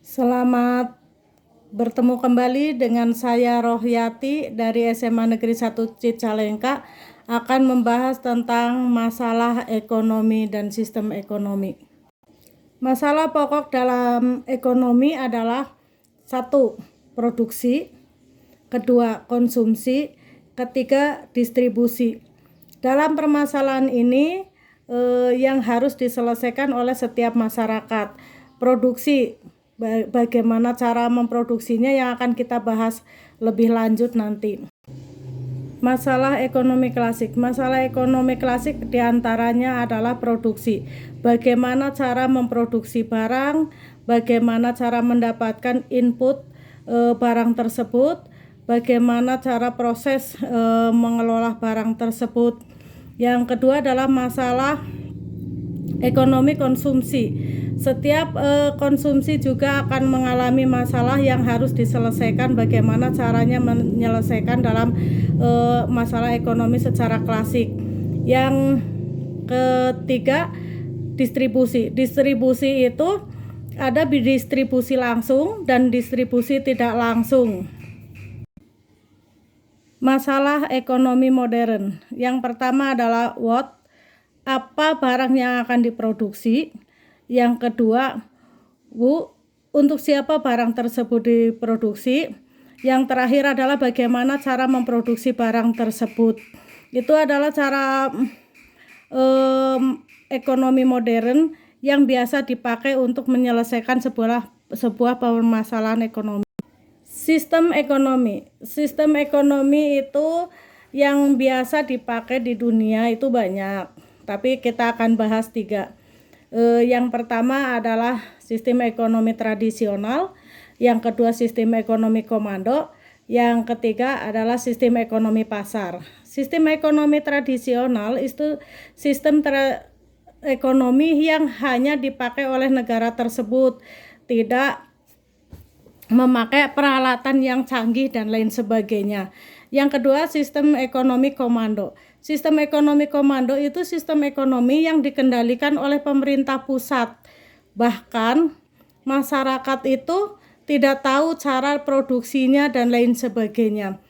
Selamat bertemu kembali dengan saya Rohyati dari SMA Negeri 1 Cicalengka akan membahas tentang masalah ekonomi dan sistem ekonomi. Masalah pokok dalam ekonomi adalah 1. Produksi, 2. Konsumsi, 3. Distribusi. Dalam permasalahan ini yang harus diselesaikan oleh setiap masyarakat. Produksi, bagaimana cara memproduksinya yang akan kita bahas lebih lanjut nanti. Masalah ekonomi klasik. Masalah ekonomi klasik diantaranya adalah produksi. Bagaimana cara memproduksi barang, bagaimana cara mendapatkan input barang tersebut, bagaimana cara proses mengelola barang tersebut. Yang kedua adalah masalah ekonomi konsumsi. Setiap konsumsi juga akan mengalami masalah yang harus diselesaikan, bagaimana caranya menyelesaikan dalam masalah ekonomi secara klasik. Yang ketiga, distribusi. Distribusi itu ada distribusi langsung dan distribusi tidak langsung. Masalah ekonomi modern. Yang pertama adalah what, apa barang yang akan diproduksi. Yang kedua, untuk siapa barang tersebut diproduksi. Yang terakhir adalah bagaimana cara memproduksi barang tersebut. Itu adalah cara ekonomi modern yang biasa dipakai untuk menyelesaikan sebuah permasalahan ekonomi. Sistem ekonomi. Sistem ekonomi itu yang biasa dipakai di dunia itu banyak, tapi kita akan bahas 3. Yang pertama adalah sistem ekonomi tradisional, yang kedua sistem ekonomi komando, yang ketiga adalah sistem ekonomi pasar. Sistem ekonomi tradisional itu sistem ekonomi yang hanya dipakai oleh negara tersebut, tidak memakai peralatan yang canggih dan lain sebagainya. Yang kedua, sistem ekonomi komando. Sistem ekonomi komando itu sistem ekonomi yang dikendalikan oleh pemerintah pusat. Bahkan masyarakat itu tidak tahu cara produksinya dan lain sebagainya.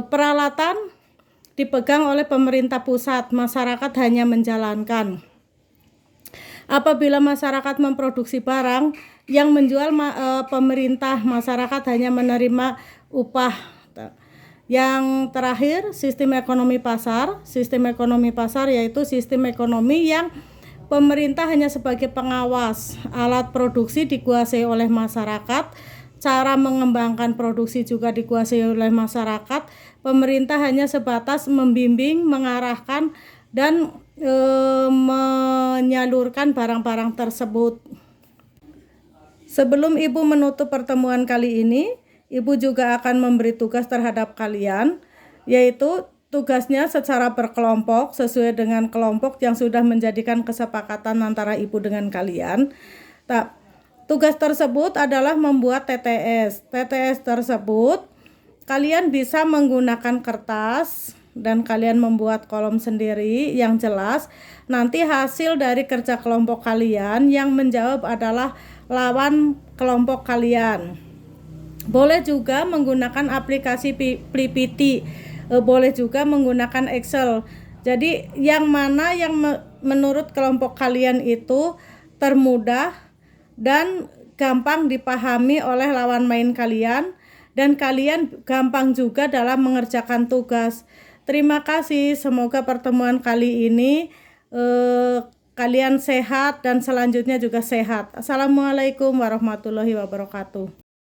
Peralatan dipegang oleh pemerintah pusat, masyarakat hanya menjalankan. Apabila masyarakat memproduksi barang, yang menjual pemerintah, masyarakat hanya menerima upah. Yang terakhir, sistem ekonomi pasar. Sistem ekonomi pasar yaitu sistem ekonomi yang pemerintah hanya sebagai pengawas. Alat produksi dikuasai oleh masyarakat, cara mengembangkan produksi juga dikuasai oleh masyarakat. Pemerintah hanya sebatas membimbing, mengarahkan, dan menyalurkan barang-barang tersebut. Sebelum Ibu menutup pertemuan kali ini, Ibu juga akan memberi tugas terhadap kalian, yaitu tugasnya secara berkelompok sesuai dengan kelompok yang sudah menjadikan kesepakatan antara Ibu dengan kalian. Tugas tersebut adalah membuat TTS. TTS tersebut kalian bisa menggunakan kertas dan kalian membuat kolom sendiri yang jelas. Nanti hasil dari kerja kelompok kalian yang menjawab adalah lawan kelompok kalian. Boleh juga menggunakan aplikasi PPT, boleh juga menggunakan Excel. Jadi yang mana yang menurut kelompok kalian itu termudah dan gampang dipahami oleh lawan main kalian, dan kalian gampang juga dalam mengerjakan tugas. Terima kasih, semoga pertemuan kali ini kalian sehat dan selanjutnya juga sehat. Assalamualaikum warahmatullahi wabarakatuh.